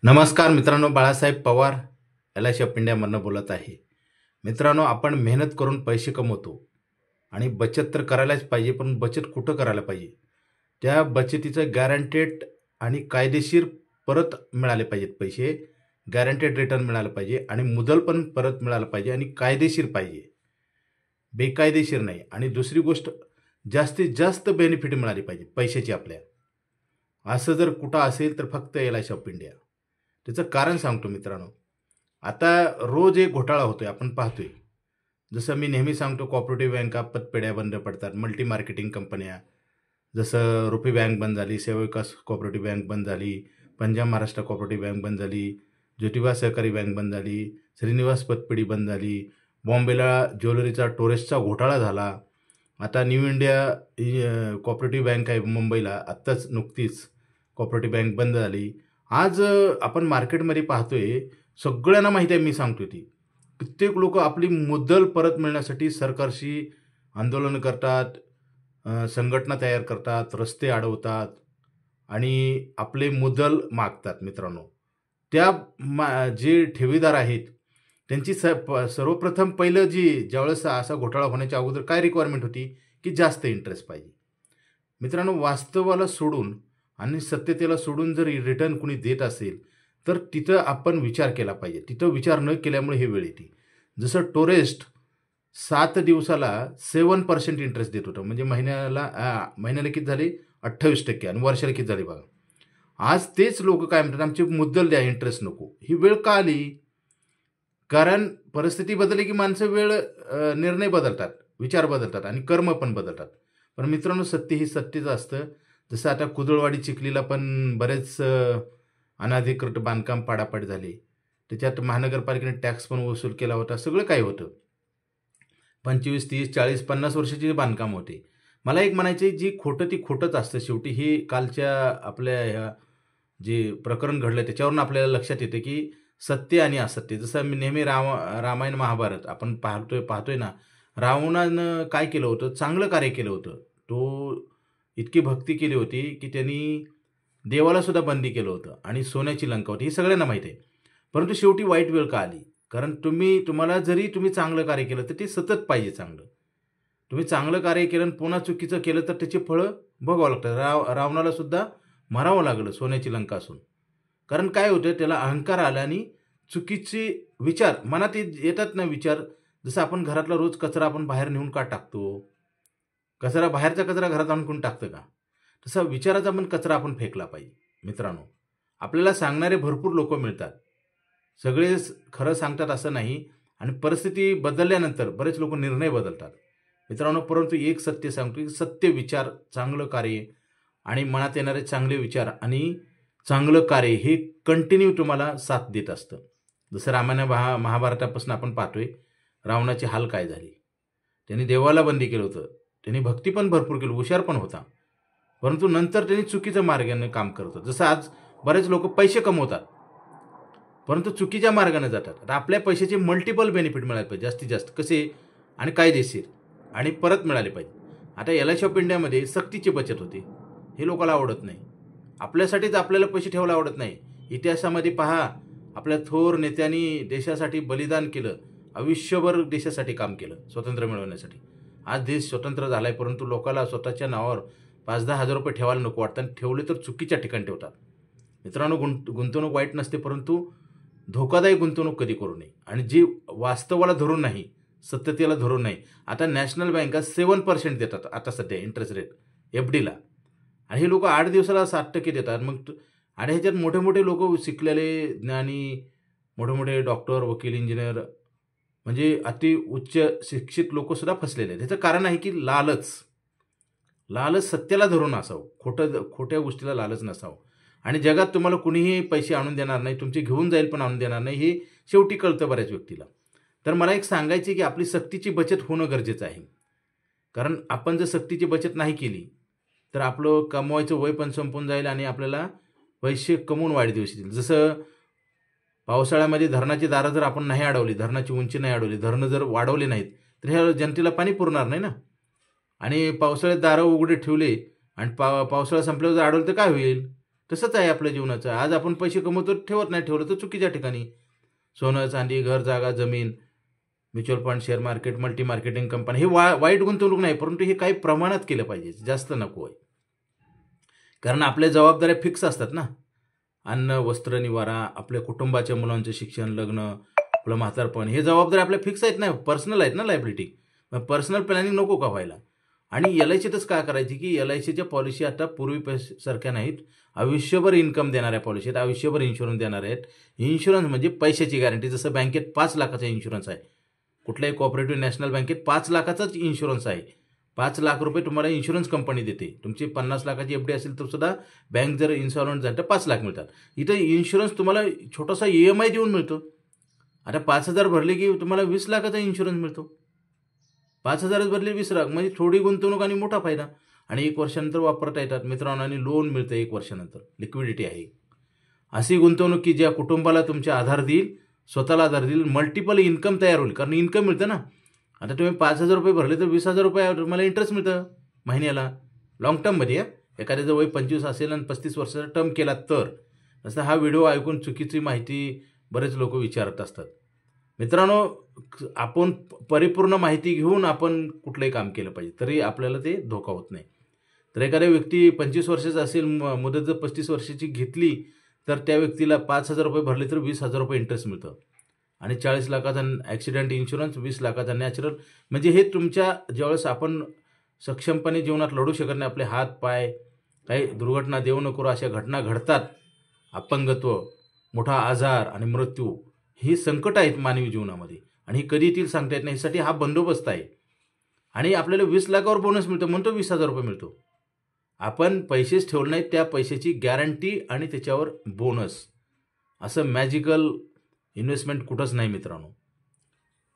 नमस्कार मित्रांनो, Balasaheb Pawar LIC of इंडियामधनं बोलत आहे. मित्रांनो, आपण मेहनत करून पैसे कमवतो आणि बचत तर करायलाच पाहिजे, पण बचत कुठं करायला पाहिजे? त्या बचतीचं गॅरंटेड आणि कायदेशीर परत मिळाले पाहिजेत पैसे. गॅरंटेड रिटर्न मिळालं पाहिजे आणि मुद्दल पण परत मिळालं पाहिजे आणि कायदेशीर पाहिजे, बेकायदेशीर नाही. आणि दुसरी गोष्ट, जास्तीत जास्त बेनिफिट मिळाली पाहिजे पैशाची आपल्या. असं जर कुठं असेल तर फक्त LIC ऑफ इंडिया. त्याचं कारण सांगतो मित्रांनो. आता रोज एक घोटाळा होतोय, आपण पाहतोय. जसं मी नेहमी सांगतो, कोऑपरेटिव्ह बँका पतपेढ्या बंद पडतात, मल्टी मार्केटिंग कंपन्या, जसं रुपी बँक बंद झाली, सेवविकास कोऑपरेटिव्ह बँक बंद झाली, पंजाब महाराष्ट्र कोऑपरेटिव्ह बँक बंद झाली, ज्योतिबा सहकारी बँक बंद झाली, श्रीनिवास पतपेढी बंद झाली, बॉम्बेला ज्वेलरीचा टोरेसचा घोटाळा झाला. आता न्यू इंडिया कोऑपरेटिव्ह बँक आहे मुंबईला, आत्ताच नुकतीच कोऑपरेटिव्ह बँक बंद झाली. आज आपण मार्केटमध्ये पाहतोय, सगळ्यांना माहिती आहे, मी सांगतो ती. कित्येक लोक आपली मुद्दल परत मिळण्यासाठी सरकारशी आंदोलन करतात, संघटना तयार करतात, रस्ते अडवतात आणि आपले मुद्दल मागतात. मित्रांनो, त्या जे ठेवीदार आहेत त्यांची सर्वप्रथम पहिलं ज्यावेळेस असा घोटाळा होण्याच्या अगोदर काय रिक्वायरमेंट होती की जास्त इंटरेस्ट पाहिजे. मित्रांनो, वास्तवाला सोडून आणि सत्यतेला सोडून जर रिटर्न कुणी देत असेल तर तिथं आपण विचार केला पाहिजे. तिथं विचार न केल्यामुळे हे वेळ येते. जसं टोरेस्ट 7 दिवसाला 7% इंटरेस्ट देत होतं, म्हणजे महिन्याला किती झाले? 28%. आणि वर्षाला किती झाले बघा. आज तेच लोक काय म्हणतात, आमची मुद्दल द्या, इंटरेस्ट नको. ही वेळ का आली? कारण परिस्थिती बदलली की माणसं निर्णय बदलतात, विचार बदलतात आणि कर्म पण बदलतात. पण मित्रांनो, सत्य ही सत्यच असतं. जसं आता कुदळवाडी चिखलीला पण बरेच अनधिकृत बांधकाम पाडापाड झाले. त्याच्यात महानगरपालिकेने टॅक्स पण वसूल केला होता, सगळं काही होतं. 25, 30, 40, 50 वर्षाची बांधकाम होते. मला एक म्हणायचे, जी खोटं ती खोटंच असतं शेवटी. हे कालच्या आपल्या ह्या जे प्रकरण घडलं त्याच्यावरून आपल्याला लक्षात येतं की सत्य आणि असत्य. जसं मी नेहमी रामायण महाभारत आपण पाहतोय ना, रावणानं काय केलं होतं? चांगलं कार्य केलं होतं. तो इतकी भक्ती केली होती की त्यांनी देवाला सुद्धा बंदी केलं होतं आणि सोन्याची लंका होती, हे सगळ्यांना माहिती आहे. परंतु शेवटी वाईट वेळ का आली? कारण तुम्हाला जरी तुम्ही चांगलं कार्य केलं तर ते सतत पाहिजे चांगलं. तुम्ही चांगलं कार्य केलं आणि पुन्हा चुकीचं केलं तर त्याची फळं भोगावं लागतात. रावणाला सुद्धा मरावं लागलं सोन्याची लंका असून. कारण काय होतं, त्याला अहंकार आला आणि चुकीचे विचार मनात येतात ना विचार. जसं आपण घरातला रोज कचरा आपण बाहेर नेऊन का टाकतो? बाहेरचा कचरा घरात आणून कोण टाकतं का? तसा विचाराचा पण कचरा आपण फेकला पाहिजे. मित्रांनो, आपल्याला सांगणारे भरपूर लोक मिळतात, सगळे खरं सांगतात असं नाही. आणि परिस्थिती बदलल्यानंतर बरेच लोक निर्णय बदलतात. मित्रांनो, परंतु एक सत्य सांगतो की सत्य विचार, चांगलं कार्य आणि मनात येणारे चांगले विचार आणि चांगलं कार्य हे कंटिन्यू तुम्हाला साथ देत असतं. जसं रामायण महाभारतापासून आपण पाहतोय रावणाची हाल काय झाली. त्यांनी देवाला बंदी केलं होतं, त्यांनी भक्ती पण भरपूर केली, हुशार पण होता, परंतु नंतर त्यांनी चुकीच्या मार्गाने काम करत होतं. जसं आज बरेच लोक पैसे कमवतात परंतु चुकीच्या मार्गाने जातात. तर आपल्या पैशाचे मल्टिपल बेनिफिट मिळाले पाहिजे, जास्तीत जास्त कसे आणि कायदेशीर आणि परत मिळाले पाहिजे. आता LIC ऑफ इंडियामध्ये सक्तीची बचत होती, हे लोकांना आवडत नाही. आपल्यासाठीच आपल्याला पैसे ठेवायला आवडत नाही. इतिहासामध्ये पहा, आपल्या थोर नेत्यांनी देशासाठी बलिदान केलं, आयुष्यभर देशासाठी काम केलं स्वातंत्र्य मिळवण्यासाठी. आज देश स्वतंत्र झाला आहे, परंतु लोकांना स्वतःच्या नावावर 5-10 हजार रुपये ठेवायला नको वाटतं आणि ठेवले तर चुकीच्या ठिकाणी ठेवतात. मित्रांनो, गुंतवणूक वाईट नसते, परंतु धोकादायक गुंतवणूक कधी करू नये आणि जी वास्तवाला धरून नाही, सत्यतेला धरून नाही. आता नॅशनल बँका 7% देतात आता सध्या इंटरेस्ट रेट FDला, आणि हे लोक 8 दिवसाला 7% देतात. मग आणि ह्याच्यात मोठे मोठे लोक, शिकलेले, ज्ञानी, मोठे मोठे डॉक्टर, वकील, इंजिनियर, म्हणजे अति उच्च शिक्षित लोक सुद्धा फसलेले आहेत. त्याचं कारण आहे की लालच सत्याला धरून असावं, खोट्या गोष्टीला लालच नसावं. आणि जगात तुम्हाला कुणीही पैसे आणून देणार नाही, तुमचे घेऊन जाईल पण आणून देणार नाही, हे शेवटी कळतं बऱ्याच व्यक्तीला. तर मला एक सांगायचे की आपली सक्तीची बचत होणं गरजेचं आहे. कारण आपण जर सक्तीची बचत नाही केली तर आपलं कमवायचं वय पण संपून जाईल आणि आपल्याला पैसे कमवून वाढदिवस येतील. जसं पावसाळ्यामध्ये धरणाची दारं जर आपण नाही अडवली, धरणाची उंची नाही अडवली, धरणं जर वाढवले नाहीत तर ह्या जनतेला पाणी पुरणार नाही ना. आणि पावसाळ्यात दारं उघडे ठेवले आणि पावसाळा संपल्यावर जर अडवलं तर काय होईल? तसंच आहे आपल्या जीवनाचं. आज आपण पैसे कमवतो, ठेवत नाही, ठेवलं तर चुकीच्या ठिकाणी. सोनं, चांदी, घर, जागा, जमीन, mutual fund, share market, multi marketing company, हे वाईट गुंतवणूक नाही, परंतु हे काही प्रमाणात केलं पाहिजे, जास्त नको आहे. कारण आपल्या जबाबदाऱ्या फिक्स असतात ना. अन्न, वस्त्र, निवारा, आपल्या कुटुंबाच्या मुलांचं शिक्षण, लग्न, आपलं म्हातारपण, हे जबाबदारी आपल्या फिक्स आहेत ना, पर्सनल आहेत ना लायबिलिटी. मग पर्सनल प्लॅनिंग नको का व्हायला? आणि LICतच काय करायची की LICच्या पॉलिसी आता पूर्वीसारख्या नाहीत. आयुष्यभर इन्कम देणाऱ्या पॉलिसी आहेत, आयुष्यभर इन्शुरन्स देणाऱ्या आहेत. इन्शुरन्स म्हणजे पैशाची गॅरंटी. जसं बँकेत 5 लाखाचा इन्शुरन्स आहे, कुठल्याही कोऑपरेटिव्ह नॅशनल बँकेत 5 लाखाचाच इन्शुरन्स आहे. 5 लाख रुपये तुम्हाला इन्शुरन्स कंपनी देते. तुमची 50 लाखाची FD असेल तर सुद्धा बँक जर इन्शुरन्स झालं तर 5 लाख मिळतात. इथं इन्शुरन्स तुम्हाला छोटासा EMI देऊन मिळतो. आता 5,000 भरले की तुम्हाला 20 लाखाचा इन्शुरन्स मिळतो. 5,000च भरले 20 लाख, म्हणजे थोडी गुंतवणूक आणि मोठा फायदा. आणि 1 वर्षानंतर वापरता येतात मित्रांनो, आणि लोन मिळतं 1 वर्षानंतर, लिक्विडिटी आहे. अशी गुंतवणूक की ज्या कुटुंबाला तुमच्या आधार देईल, स्वतःला आधार देईल, मल्टिपल इन्कम तयार होईल. कारण इन्कम मिळतं ना. आता तुम्ही 5,000 रुपये भरले तर 20,000 रुपये तुम्हाला इंटरेस्ट मिळतं महिन्याला, लॉंग टर्ममध्ये. एखाद्याचं वय 25 असेल आणि 35 वर्षाचा टर्म केला तर. असं हा व्हिडिओ ऐकून चुकीची माहिती बरेच लोक विचारत असतात. मित्रांनो, आपण परिपूर्ण माहिती घेऊन आपण कुठलंही काम केलं पाहिजे, तरी आपल्याला ते धोका होत नाही. तर एखाद्या व्यक्ती 25 वर्षाचा असेल, मुदत जर 35 वर्षाची घेतली, तर त्या व्यक्तीला 5,000 रुपये भरले तर 20,000 रुपये इंटरेस्ट मिळतं. आणि 40 लाखाचा ॲक्सिडेंट इन्शुरन्स, 20 लाखाचा नॅचरल. म्हणजे हे तुमच्या ज्यावेळेस आपण सक्षमपणे जीवनात लढू शकत नाही, आपले हात पाय काही दुर्घटना देऊ नको अशा घटना घडतात, अपंगत्व, मोठा आजार आणि मृत्यू, ही संकट आहेत मानवी जीवनामध्ये, आणि ही कधी येतील सांगता येत नाही. यासाठी हा बंदोबस्त आहे. आणि आपल्याला 20 लाखावर बोनस मिळतो, म्हणतो 20,000 रुपये मिळतो. आपण पैसेच ठेवले नाहीत, त्या पैशाची गॅरंटी आणि त्याच्यावर बोनस, असं मॅजिकल इन्व्हेस्टमेंट कुठंच नाही मित्रांनो.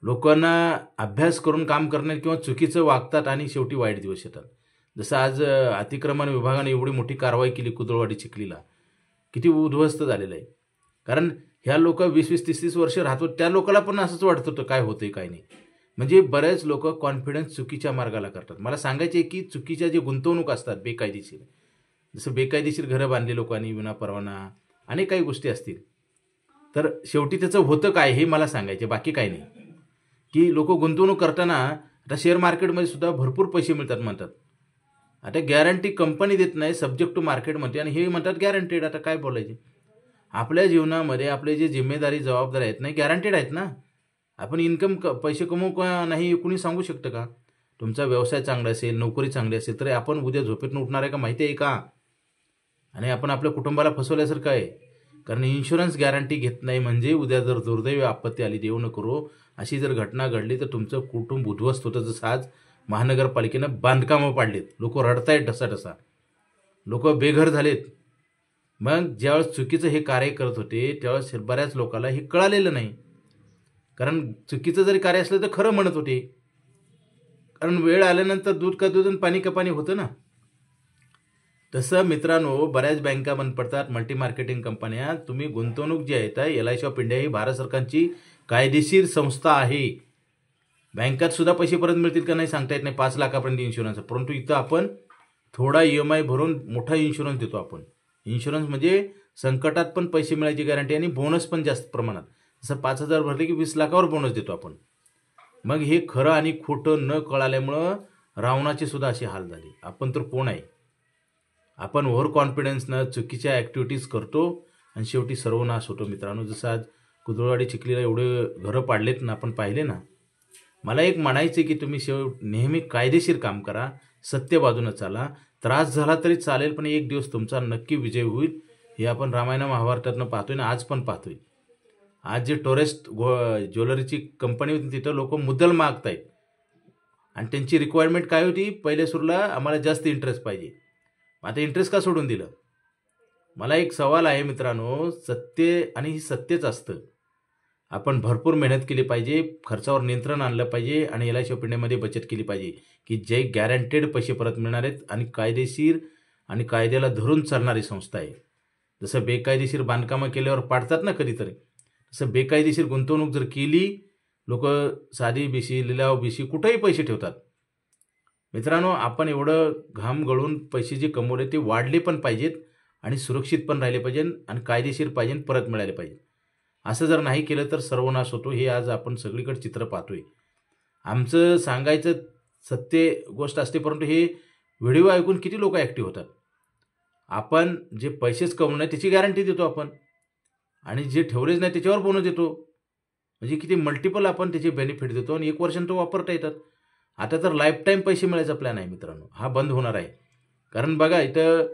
लोकांना अभ्यास करून काम करण्यात किंवा चुकीचं वागतात आणि शेवटी वाईट दिवस येतात. जसं आज अतिक्रमण विभागाने एवढी मोठी कारवाई केली कुदळवाडी चिखलीला, किती उद्ध्वस्त झालेलं आहे. कारण ह्या लोक 20-20, 30-30 वर्ष राहतो, त्या लोकांना पण असंच वाटत होतं काय होतंय काय नाही. म्हणजे बरेच लोक कॉन्फिडन्स चुकीच्या मार्गाला करतात. मला सांगायचे आहे की चुकीच्या जे गुंतवणूक असतात बेकायदेशीर, जसं बेकायदेशीर घरं बांधली लोकांनी विना परवाना, अनेक काही गोष्टी असतील, तर शेवटी त्याचं होतं काय हे मला सांगायचे, बाकी काही नाही. की लोक गुंतवणूक करताना, आता शेअर मार्केटमध्ये सुद्धा भरपूर पैसे मिळतात म्हणतात. आता गॅरंटी कंपनी देत नाही, सब्जेक्ट टू मार्केट म्हणते, आणि हे म्हणतात गॅरंटेड. आता काय बोलायचे? आपल्या जीवनामध्ये आपले जे जिम्मेदारी जबाबदारी आहेत नाही, गॅरंटेड आहेत ना. आपण इन्कम पैसे कमवू का नाही कुणी सांगू शकतं का? तुमचा व्यवसाय चांगला असेल, नोकरी चांगली असेल, तरी आपण उद्या झोपेतून उठणार आहे का माहिती आहे का? आणि आपण आपल्या कुटुंबाला फसवल्यासारखं आहे. कारण इन्शुरन्स गॅरंटी घेत नाही, म्हणजे उद्या जर दुर्दैवी आपत्ती आली, देव न करो, अशी जर घटना घडली तर तुमचं कुटुंब उद्ध्वस्त होतं. जसं आज महानगरपालिकेनं बांधकामं पाडलीत, लोक रडतायत ढसाढसा, लोक बेघर झालेत. मग ज्यावेळेस चुकीचं हे कार्य करत होते त्यावेळेस बऱ्याच लोकांना हे कळालेलं नाही. कारण चुकीचं जरी कार्य असलं तर खरं म्हणत होते. कारण वेळ आल्यानंतर दूध का दूध आणि पाणी का पाणी होतं ना. तसं मित्रांनो, बऱ्याच बँका बंद पडतात, मल्टी मार्केटिंग कंपन्या. तुम्ही गुंतवणूक जी आहे तर LIC ऑफ इंडिया ही भारत सरकारची कायदेशीर संस्था आहे. बँकात सुद्धा पैसे परत मिळतील का नाही सांगता येत नाही, 5 लाखापर्यंत इन्शुरन्स. परंतु इथं आपण थोडा EMI भरून मोठा इन्शुरन्स देतो आपण. इन्शुरन्स म्हणजे संकटात पण पैसे मिळायची गॅरंटी, आणि बोनस पण जास्त प्रमाणात. जसं 5,000 भरले की 20 लाखावर बोनस देतो आपण. मग हे खरं आणि खोटं न कळाल्यामुळं रावणाचे सुद्धा असे हाल झाले. आपण तर कोण आहे? आपण ओव्हर कॉन्फिडन्सनं चुकीच्या ॲक्टिव्हिटीज करतो आणि शेवटी सर्वनाश होतो मित्रांनो. जसं आज कुदळवाडी चिखलीला एवढे घरं पाडलेत ना, आपण पाहिले ना. मला एक म्हणायचं की तुम्ही नेहमी कायदेशीर काम करा, सत्य बाजूनं चाला. त्रास झाला तरी चालेल, पण एक दिवस तुमचा नक्की विजय होईल. हे आपण रामायण महाभारतातनं पाहतोय ना, आज पण पाहतोय. आज जे टोरेस्ट ज्वेलरीची कंपनी होती तिथं लोक मुद्दल मागतायत, आणि त्यांची रिक्वायरमेंट काय होती, पहिले सुरूला आम्हाला जास्त इंटरेस्ट पाहिजे. आता इंटरेस्ट का सोडून दिलं? मला एक सवाल आहे मित्रांनो, सत्य, आणि ही सत्यच असतं. आपण भरपूर मेहनत केली पाहिजे, खर्चावर नियंत्रण आणलं पाहिजे, आणि LIC ऑफ इंडियामध्ये बचत केली पाहिजे की जे गॅरंटेड पैसे परत मिळणार आहेत, आणि कायदेशीर आणि कायद्याला धरून चालणारी संस्था आहे. जसं बेकायदेशीर बांधकामं केल्यावर पाडतात ना कधीतरी, तसं बेकायदेशीर गुंतवणूक जर केली, लोक साधी बिशी, लिलाव बिशी, कुठेही पैसे ठेवतात. मित्रांनो, आपण एवढं घाम गळून पैसे जे कमवले ते वाढले पण पाहिजेत, आणि सुरक्षित पण राहिले पाहिजे आणि कायदेशीर पाहिजे, परत मिळाले पाहिजे. असं जर नाही केलं तर सर्वनाश होतो. हे आज आपण सगळीकडे चित्र पाहतोय. आमचं सांगायचं सत्य गोष्ट असते, परंतु हे व्हिडिओ ऐकून किती लोक ॲक्टिव्ह होतात. आपण जे पैसेच कमवू नये त्याची गॅरंटी देतो आपण, आणि जे ठेवलेच नाही त्याच्यावर बोनस देतो. म्हणजे किती मल्टिपल आपण त्याचे बेनिफिट देतो आणि 1 वर्षानं तो वापरता येतात. आता तर लाईफटाईम पैसे मिळायचा प्लॅन आहे मित्रांनो, हा बंद होणार आहे. कारण बघा, इथं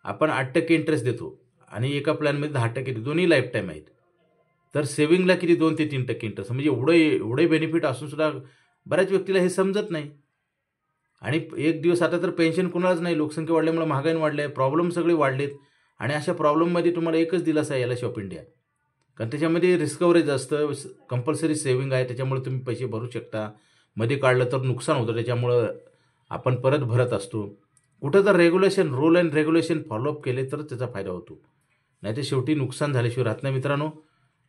आपण 8% इंटरेस्ट देतो आणि एका प्लॅनमध्ये 10% देतो, दोन्ही लाईफटाईम आहेत. तर सेव्हिंगला किती 2 ते 3% इंटरेस्ट, म्हणजे एवढे बेनिफिट असून सुद्धा बऱ्याच व्यक्तीला हे समजत नाही. आणि एक दिवस आता तर पेन्शन कुणालाच नाही. लोकसंख्या वाढल्यामुळे महागाई वाढली आहे, प्रॉब्लेम सगळे वाढलेत. आणि अशा प्रॉब्लेममध्ये तुम्हाला एकच दिलासा आहे LIC ऑफ इंडिया. कारण त्याच्यामध्ये रिस्क कव्हरेज असतं, कंपल्सरी सेव्हिंग आहे, त्याच्यामुळे तुम्ही पैसे भरू शकता. मध्ये काढलं तर नुकसान होतं, त्याच्यामुळं आपण परत भरत असतो. कुठं तर regulation, rule and regulation follow up केले तर त्याचा फायदा होतो, नाही तर शेवटी नुकसान झाल्याशिवाय राहत नाही. मित्रांनो,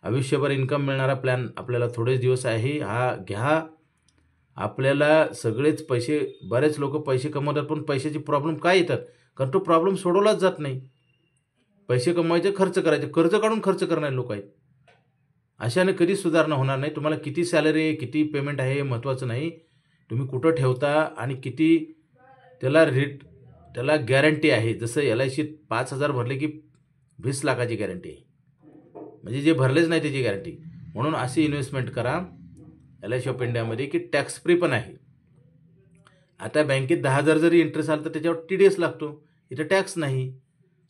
आयुष्यभर इन्कम मिळणारा प्लॅन आपल्याला थोडेच दिवस आहे, हा घ्या. आपल्याला सगळेच पैसे, बरेच लोक पैसे कमवतात पण पैशाची प्रॉब्लेम काय येतात, कारण तो प्रॉब्लेम सोडवलाच जात नाही. पैसे कमवायचे, खर्च करायचे, कर्ज काढून खर्च करणारे लोक आहेत. अशाने कधीच सुधारणा होणार नाही. तुम्हाला किती सॅलरी आहे, किती पेमेंट आहे हे महत्त्वाचं नाही, तुम्ही कुठं ठेवता आणि किती त्याला गॅरंटी आहे. जसं LICत 5,000 भरले की 20 लाखाची गॅरंटी आहे, म्हणजे जे भरलेच नाही त्याची गॅरंटी. म्हणून अशी इन्व्हेस्टमेंट करा LIC ऑफ इंडियामध्ये की टॅक्स फ्री पण आहे. आता बँकेत 10,000 जरी इंटरेस्ट आला तर त्याच्यावर TDS लागतो, इथं टॅक्स नाही.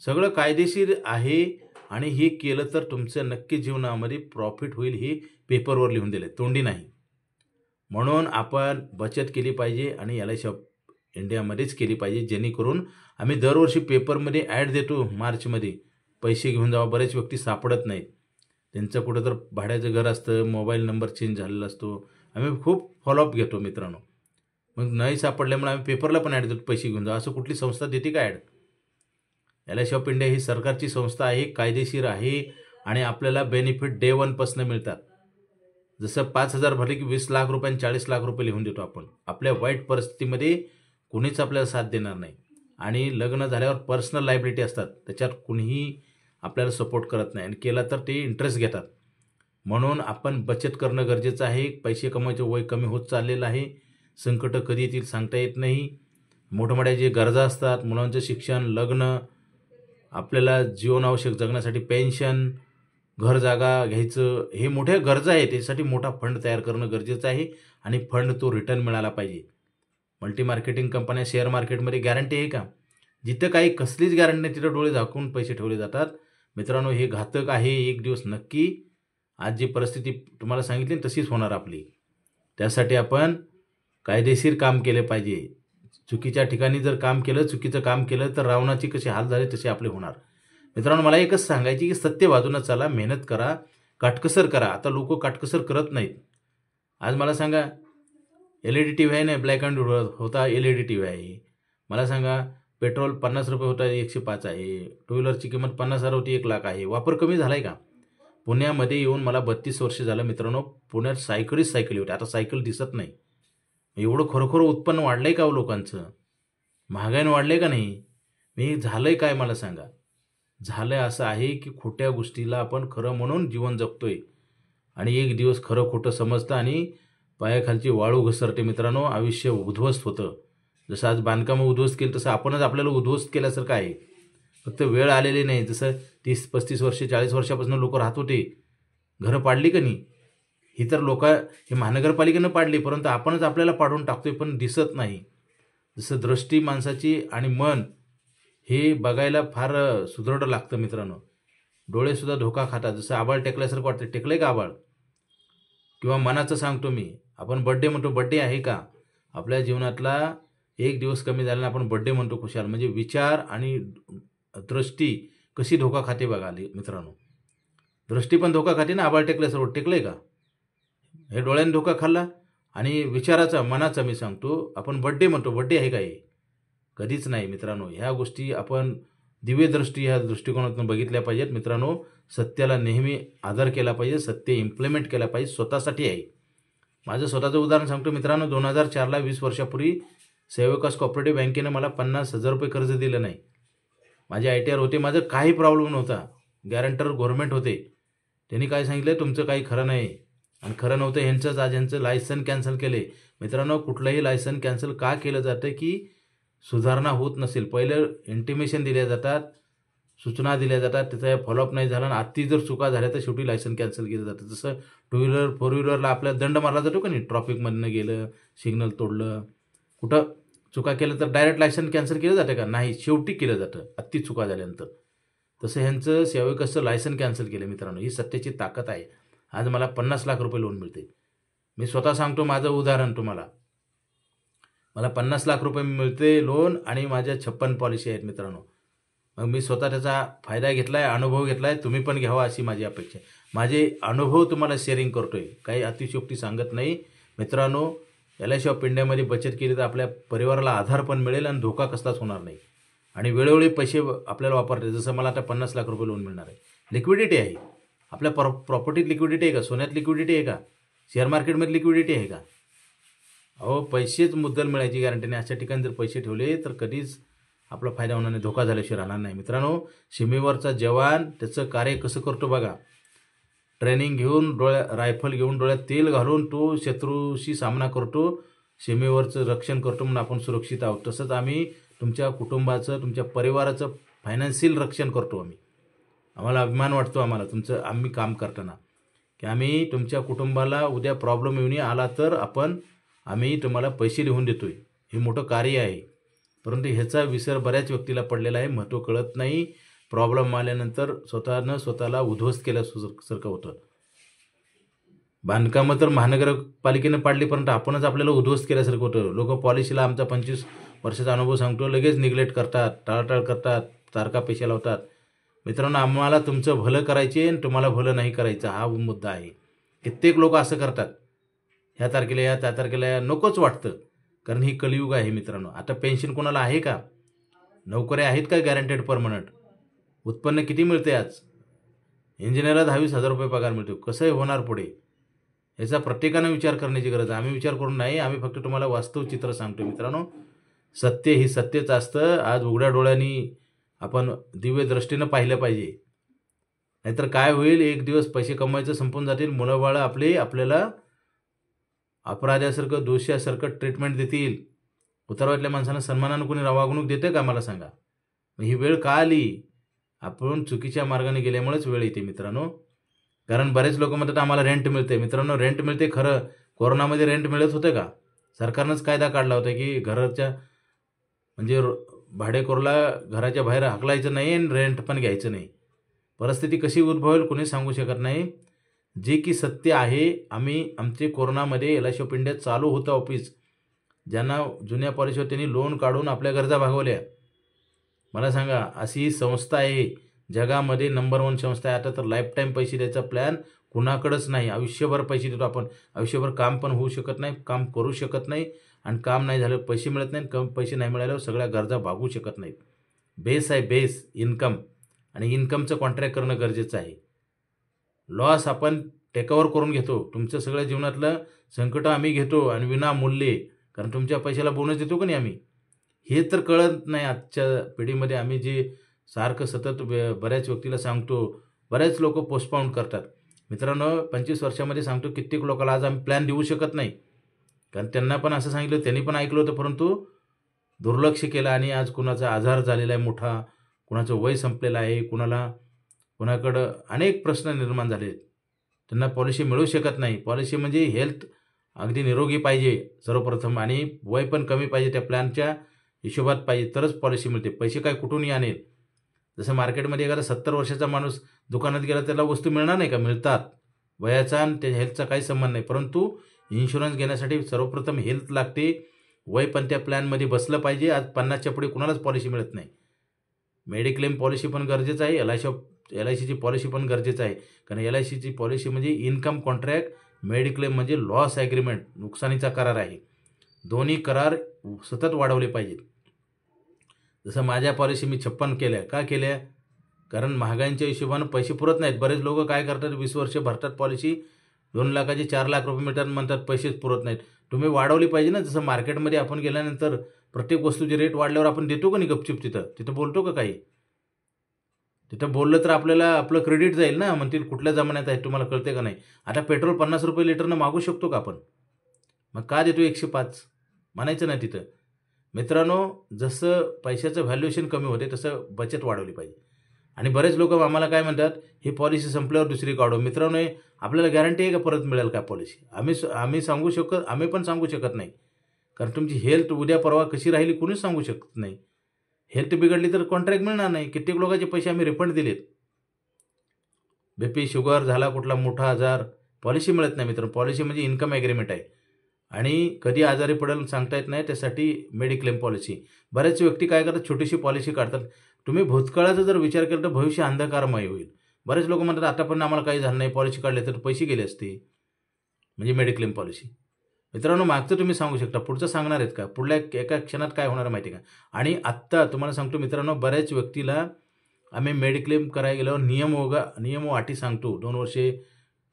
सगळं कायदेशीर आहे आणि हे केलं तर तुमच्या नक्की जीवनामध्ये प्रॉफिट होईल. हे पेपरवर लिहून दिले, तोंडी नाही. म्हणून आपण बचत केली पाहिजे आणि LIC ऑफ इंडियामध्येच केली पाहिजे, जेणेकरून आम्ही दरवर्षी पेपरमध्ये ॲड देतो मार्चमध्ये, पैसे घेऊन जावा. बरेच व्यक्ती सापडत नाहीत, त्यांचं कुठं तर भाड्याचं घर असतं, मोबाईल नंबर चेंज झालेला असतो. आम्ही खूप फॉलोअप घेतो मित्रांनो. मग नाही सापडल्यामुळे आम्ही पेपरला पण ॲड देतो, पैसे घेऊन जा. असं कुठली संस्था देते का ॲड? LIC ऑफ इंडिया ही सरकारची संस्था आहे, कायदेशीर आहे आणि आपल्याला बेनिफिट डे 1 मिळतात. जसं 5,000 भरले की 20 लाख रुपये आणि 40 लाख रुपये लिहून देतो आपण. आपल्या वाईट परिस्थितीमध्ये कुणीच आपल्याला साथ देणार नाही. आणि लग्न झाल्यावर पर्सनल लायबिलिटी असतात, त्याच्यात कुणीही आपल्याला सपोर्ट करत नाही, आणि केला तर ते इंटरेस्ट घेतात. म्हणून आपण बचत करणं गरजेचं आहे. पैसे कमवायचं वय कमी होत चाललेलं आहे. संकट कधी येतील सांगता येत नाही. मोठमोठ्या जे गरजा असतात, मुलांचं शिक्षण, लग्न, आपल्याला जीवनावश्यक जगण्यासाठी पेन्शन, घर जागा घ्यायचं, हे मोठ्या गरजा आहेत. त्याच्यासाठी मोठा फंड तयार करणं गरजेचं आहे आणि फंड तो रिटर्न मिळाला पाहिजे. मल्टी मार्केटिंग कंपन्या, शेअर मार्केटमध्ये गॅरंटी आहे का? जिथं काही कसलीच गॅरंटी नाही तिथं डोळे झाकून पैसे ठेवले जातात. मित्रांनो, हे घातक आहे. एक दिवस नक्की आज जी परिस्थिती तुम्हाला सांगितली तशीच होणार आपली. त्यासाठी आपण कायदेशीर काम केले पाहिजे. चुकीच्या ठिकाणी जर काम केलं, चुकीचं काम केलं तर रावणाची कसे हाल झाले तसे आपले होणार. मित्रांनो, मला एकच सांगायची की सत्य बाजूनं चला, मेहनत करा, काटकसर करा. आता लोक काटकसर करत नाहीत. आज मला सांगा, LED TV आहे ना, ब्लॅक अँड व्हाईट होता LED TV आहे. मला सांगा, पेट्रोल 50 रुपये होता 105 आहे. टू व्हीलरची किंमत 50,000 होती 1 लाख आहे. वापर कमी झाला आहे का? पुण्यामध्ये येऊन मला 32 वर्ष झालं मित्रांनो. पुण्यात सायकल होते, आता सायकल दिसत नाही. एवढं खरोखर उत्पन्न वाढलंय का लोकांचं? महागाईनं वाढलंय का नाही? मी झालंय काय मला सांगा? झालंय असं आहे की खोट्या गोष्टीला आपण खरं म्हणून जीवन जगतोय आणि एक दिवस खरं खोटं समजतं आणि पायाखालची वाळू घसरते. मित्रांनो, आयुष्य उद्ध्वस्त होतं. जसं आज बांधकामं उद्ध्वस्त केलं तसं आपणच आपल्याला उद्ध्वस्त केल्यासारखं आहे. फक्त वेळ आलेली नाही. जसं 30-35 वर्ष 40 वर्षापासून लोक राहत होते, घरं पाडली का नाही? ही तर हे महानगरपालिकेनं पाडली, परंतु आपणच आपल्याला पाडून टाकतोय, पण दिसत नाही. जसं दृष्टी माणसाची आणि मन हे बघायला फार सुदृढ लागतं मित्रांनो. डोळेसुद्धा धोका खातात. जसं आबाळ टेकल्यासारखं वाटतं. टेकलंय का आबाळ? किंवा मनाचं सांगतो मी, आपण बड्डे म्हणतो, बड्डे आहे का? आपल्या जीवनातला एक दिवस कमी झाल्यानं आपण बड्डे म्हणतो खुशाल. म्हणजे विचार आणि दृष्टी कशी धोका खाते बघा मित्रांनो. दृष्टी पण धोका खाते ना, आबाळ टेकल्यासारखं. टेकलंय का? हे डोळ्याने धोका खाल्ला. आणि विचाराचा, मनाचा मी सांगतो, आपण बड्डे म्हणतो, बड्डे आहे का हे? कधीच नाही मित्रांनो. ह्या गोष्टी आपण दिव्य दृष्टी ह्या दृष्टिकोनातून बघितल्या पाहिजेत. मित्रांनो, सत्याला नेहमी आदर केला पाहिजे, सत्य इम्प्लिमेंट केला पाहिजे. स्वतःसाठी आहे. माझं स्वतःचं उदाहरण सांगतो मित्रांनो. 2004ला 20 वर्षापूर्वी सेविकास कोऑपरेटिव्ह बँकेनं मला 50,000 रुपये कर्ज दिलं नाही. माझे ITR होते, माझं काही प्रॉब्लेम नव्हता. गॅरंटर गव्हर्नमेंट होते. त्यांनी काय सांगितलं, तुमचं काही खरं नाही आणि खरं नव्हतं ह्यांचंच. आज ह्यांचं लायसन कॅन्सल केले. मित्रांनो, कुठलंही लायसन कॅन्सल का केलं जातं की सुधारणा होत नसेल. पहिलं इंटिमेशन दिल्या जातात, सूचना दिल्या जातात, त्याचा फॉलोअप नाही झाला आणि अति जर चुका झाल्या तर शेवटी लायसन कॅन्सल केलं जातं. जसं 2 व्हीलर 4 व्हीलरला आपल्याला दंड मारला जातो का नाही, ट्रॉफिकमधनं गेलं, सिग्नल तोडलं, कुठं चुका केलं तर डायरेक्ट लायसन कॅन्सल केलं जातं का? नाही, शेवटी केलं जातं अति चुका झाल्यानंतर. तसं ह्यांचं सेवकचं लायसन कॅन्सल केलं. मित्रांनो, ही सत्तेची ताकद आहे. आज मला 50 लाख रुपये लोन मिळते. मी स्वतः सांगतो माझं उदाहरण तुम्हाला. मला 50 लाख रुपये मिळते लोन आणि माझ्या 56 पॉलिसी आहेत मित्रांनो. मग मी स्वतः त्याचा फायदा घेतला आहे, अनुभव घेतला आहे. तुम्ही पण घ्यावा अशी माझी अपेक्षा आहे. माझे अनुभव तुम्हाला शेअरिंग करतोय, काही अतिशयोक्ती सांगत नाही. मित्रांनो, LIC ऑफ इंडियामध्ये बचत केली तर आपल्या परिवाराला आधार पण मिळेल आणि धोका कसलाच होणार नाही. आणि वेळोवेळी पैसे आपल्याला वापरते. जसं मला आता 50 लाख रुपये लोन मिळणार आहे. लिक्विडिटी आहे. आपल्या प्रॉपर्टीत लिक्विडिटी आहे का? सोन्यात लिक्विडिटी आहे का? शेअर मार्केटमध्ये लिक्विडिटी आहे का? अहो, पैसेच मुद्दल मिळायची गॅरंटी नाही. अशा ठिकाणी जर पैसे ठेवले तर कधीच आपला फायदा होणार नाही, धोका झाल्याशिवाय राहणार नाही. मित्रांनो, सीमेवरचा जवान त्याचं कार्य कसं करतो बघा. ट्रेनिंग घेऊन रायफल घेऊन डोळ्यात तेल घालून तो शत्रूशी सामना करतो, सीमेवरचं रक्षण करतो, म्हणून आपण सुरक्षित आहोत. तसंच आम्ही तुमच्या कुटुंबाचं, तुमच्या परिवाराचं फायनान्शियल रक्षण करतो. आम्हाला अभिमान वाटतो तुमचं आम्ही काम करताना, की आम्ही तुमच्या कुटुंबाला उद्या प्रॉब्लेम येऊन आला तर आम्ही तुम्हाला पैसे लिहून देतोय. हे मोठं कार्य आहे. परंतु ह्याचा विसर बऱ्याच व्यक्तीला पडलेला आहे. महत्त्व कळत नाही. प्रॉब्लेम आल्यानंतर स्वतःला उद्ध्वस्त केल्यासारखं होतं. बांधकामं तर महानगरपालिकेनं पाडली, परंतु आपणच आपल्याला उद्ध्वस्त केल्यासारखं होतं. लोक पॉलिसीला आमचा 25 वर्षाचा अनुभव सांगतो, लगेच निग्लेक्ट करतात, टाळाटाळ करतात, तारखा पैसे लावतात. मित्रांनो, आम्हाला तुमचं भलं करायचे आणि तुम्हाला भलं नाही करायचं, हा मुद्दा आहे. कित्येक लोक असं करतात, ह्या तारखेला या, त्या तारखेला या. नकोच वाटतं, कारण ही कलियुग आहे मित्रांनो. आता पेन्शन कोणाला आहे का? नोकऱ्या आहेत का गॅरंटेड परमनंट? उत्पन्न किती मिळते आज? इंजिनियरला 10,000-20,000 रुपये पगार मिळतो. कसं होणार पुढे? याचा प्रत्येकानं विचार करण्याची गरज आहे. आम्ही विचार करून नाही, आम्ही फक्त तुम्हाला वास्तव चित्र सांगतो. मित्रांनो, सत्य ही सत्यच असतं. आज उघड्या डोळ्यांनी आपण दिव्य दृष्टीनं पाहिलं पाहिजे. नाहीतर काय होईल, एक दिवस पैसे कमवायचं संपून जातील. मुलं बाळं आपल्याला अपराध्यासारखं, दोषासारखं ट्रीटमेंट देतील. उतरवातल्या माणसांना सन्मानानं कोणी वागणूक देतं का? मला सांगा. ही वेळ का आली? आपण चुकीच्या मार्गाने गेल्यामुळेच वेळ येते मित्रांनो. कारण बरेच लोक म्हणतात आम्हाला रेंट मिळते. मित्रांनो, रेंट मिळते खरं. कोरोनामध्ये रेंट मिळत होतं का? सरकारनंच कायदा काढला होता की घराच्या म्हणजे भाडेकरूला घराच्या बाहेर हाकलायचं नाही आणि रेंट पण घ्यायचं नाही. परिस्थिती कशी उद्भवेल कोणी सांगू शकत नाही. जे की सत्य आहे, आमचे कोरोनामध्ये LIC ऑफ इंडिया चालू होतं ऑफिस. ज्यांना जुन्या पॉलिसीवर त्यांनी लोन काढून आपल्या गरजा भागवल्या. मला सांगा, अशी संस्था आहे, जगामध्ये नंबर 1 संस्था आहे. आता तर लाईफटाईम पैसे द्यायचा प्लॅन कुणाकडंच नाही. आयुष्यभर पैसे देतो आपण. आयुष्यभर काम पण होऊ शकत नाही, काम करू शकत नाही, आणि काम नाही झालं, पैसे मिळत नाहीत. पैसे नाही मिळाल्यावर सगळ्या गरजा भागू शकत नाहीत. बेस आहे, बेस इन्कम, आणि इन्कमचं कॉन्ट्रॅक्ट करणं गरजेचं आहे. लॉस आपण टेकओव्हर करून घेतो. तुमचं सगळ्या जीवनातलं संकट आम्ही घेतो आणि विनामूल्य, कारण तुमच्या पैशाला बोनस देतो का नाही आम्ही. हे तर कळत नाही आजच्या पिढीमध्ये. आम्ही जे सारखं सतत बऱ्याच व्यक्तीला सांगतो, बऱ्याच लोक पोस्टपोन करतात. मित्रांनो, 25 वर्षामध्ये सांगतो, कित्येक लोकांना आज आम्ही प्लॅन देऊ शकत नाही, कारण त्यांना पण असं सांगितलं, त्यांनी पण ऐकलं होतं, परंतु दुर्लक्ष केलं. आणि आज कुणाचा आजार झालेला आहे मोठा, कुणाचं वय संपलेलं आहे, कुणाकडं अनेक प्रश्न निर्माण झाले, त्यांना पॉलिसी मिळू शकत नाही. पॉलिसी म्हणजे हेल्थ अगदी निरोगी पाहिजे सर्वप्रथम, आणि वय पण कमी पाहिजे, त्या प्लॅनच्या हिशोबात पाहिजे, तरच पॉलिसी मिळते. पैसे काय कुठूनही आणेल. जसं मार्केटमध्ये एखादा 70 वर्षाचा माणूस दुकानात गेला, त्याला वस्तू मिळणार नाही का? मिळतात. वयाचा आणि त्या हेल्थचा काही संबंध नाही. परंतु इन्शुरन्स घेण्यासाठी सर्वप्रथम हेल्थ लागते, वय पण त्या प्लॅनमध्ये बसलं पाहिजे. आज 50च्या पुढे कुणालाच पॉलिसी मिळत नाही. मेडिक्लेम पॉलिसी पण गरजेचं आहे, LICची पॉलिसी पण गरजेचं आहे. कारण LICची पॉलिसी म्हणजे इन्कम कॉन्ट्रॅक्ट, मेडिक्लेम म्हणजे लॉस ॲग्रीमेंट, नुकसानीचा करार आहे. दोन्ही करार सतत वाढवले पाहिजेत. जसं माझ्या पॉलिसी मी 56 केल्या. का केल्या? कारण महागाईच्या हिशोबानं पैसे पुरत नाहीत. बरेच लोक काय करतात, 20 वर्ष भरतात पॉलिसी, 2 लाखाचे 4 लाख रुपये मिळतात, म्हणतात पैसेच पुरत नाहीत. तुम्ही वाढवली पाहिजे ना. जसं मार्केटमध्ये आपण गेल्यानंतर प्रत्येक वस्तूचे रेट वाढल्यावर आपण देतो का नाही गपचूप, तिथं बोलतो का काही? तिथं बोललं तर आपल्याला आपलं क्रेडिट जाईल ना. म्हणतील कुठल्या जमान्यात आहे तुम्हाला कळते का नाही. आता पेट्रोल 50 रुपये लिटरनं मागू शकतो का आपण? मग का देतो 105 म्हणायचं नाही तिथं. मित्रांनो, जसं पैशाचं व्हॅल्युएशन कमी होते तसं बचत वाढवली पाहिजे. आणि बरेच लोक आम्हाला काय म्हणतात, ही पॉलिसी संपल्यावर दुसरी काढू. मित्रांनो, आपल्याला गॅरंटी आहे का परत मिळेल का पॉलिसी? आम्ही पण सांगू शकत नाही. कारण तुमची हेल्थ उद्या परवा कशी राहिली कुणीच सांगू शकत नाही. हेल्थ बिघडली तर कॉन्ट्रॅक्ट मिळणार नाही. कित्येक लोकांचे पैसे आम्ही रिफंड दिलेत. BP, शुगर झाला, कुठला मोठा आजार, पॉलिसी मिळत नाही मित्रांनो. पॉलिसी म्हणजे इन्कम ॲग्रीमेंट आहे आणि कधी आजारी पडेल सांगता येत नाही. त्यासाठी मेडिक्लेम पॉलिसी. बऱ्याच व्यक्ती काय करतात, छोटीशी पॉलिसी काढतात. तुम्ही भूतकाळाचा जर विचार केला तर भविष्य अंधकारमय होईल. बरेच लोक म्हणतात आता पण आम्हाला काही झालं नाही, पॉलिसी काढले तर पैसे गेले असते. म्हणजे मेडिक्लेम पॉलिसी. मित्रांनो, मागचं तुम्ही सांगू शकता, पुढचं सांगणार आहेत का? पुढल्या एका क्षणात काय होणार माहिती आहे का? आणि आत्ता तुम्हाला सांगतो मित्रांनो, बऱ्याच व्यक्तीला आम्ही मेडिक्लेम करायला गेल्यावर नियम व अटी सांगतो. 2 वर्षे